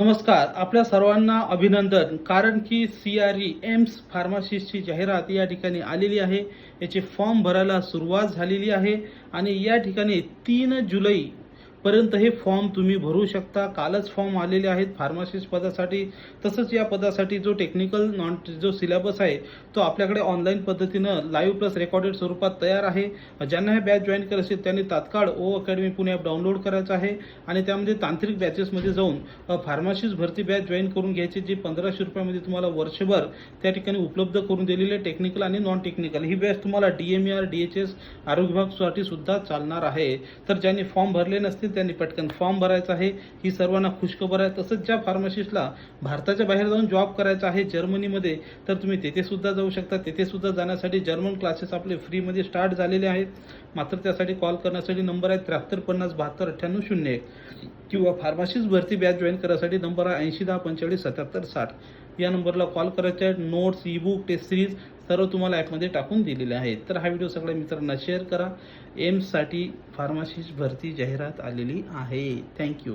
नमस्कार. आपल्या सर्वांना अभिनंदन. कारण की CRE एम्स फार्मासिस्टची जाहिरात या ठिकाणी आलेली आहे. याचे फॉर्म भरायला सुरुवात झालेली आहे आणि या ठिकाणी 3 जुलै पर्यंत हे फॉर्म तुम्ही भरू शकता. कालच फॉर्म आलेले आहेत फार्मासिस्ट पदासाठी. तसंच या पदासाठी जो टेक्निकल जो सिलेबस आहे तो आपल्याकडे ऑनलाईन पद्धतीनं लाईव्ह प्लस रेकॉर्डेड स्वरूपात तयार आहे. ज्यांना हे बॅच जॉईन करायचे असेल त्यांनी तात्काळ अकॅडमी पुणे ॲप डाउनलोड करायचं आहे आणि त्यामध्ये तांत्रिक बॅचेसमध्ये जाऊन फार्मासिस्ट भरती बॅच जॉईन करून घ्यायची, जी 1500 रुपयामध्ये तुम्हाला वर्षभर त्या ठिकाणी उपलब्ध करून दिलेली आहे. टेक्निकल आणि नॉन टेक्निकल ही बॅच तुम्हाला DMER DHS आरोग्य विभागासाठी सुद्धा चालणार आहे. तर ज्यांनी फॉर्म भरले नसतील त्यांनी पटकन फॉर्म भरायचा आहे. ही सर्वांना खुशखबर आहे. तसंच ज्या फार्मासिस्टला भारताच्या बाहेर जाऊन जॉब करायचा आहे जर्मनीमध्ये, तर तुम्ही तेथे सुद्धा जाऊ शकता. तेथे सुद्धा जाण्यासाठी जर्मन क्लासेस आपले फ्रीमध्ये स्टार्ट झालेले आहेत. मात्र त्यासाठी कॉल करण्यासाठी नंबर आहे 73 50 72 98 01 किंवा फार्मासिस्ट भरती बॅच जॉईन करण्यासाठी नंबर आहे 80 10 45 77 60. या नंबरला कॉल करायचे आहे. नोट्स, ई-बुक, टेस्ट सिरीज सर्व तुम्हाला ॲपमध्ये टाकून दिलेले आहेत. तर हा व्हिडिओ सगळ्या मित्रांना शेअर करा. एम्ससाठी फार्मासिस्ट भरती जाहिरात आलेली आहे. थँक्यू.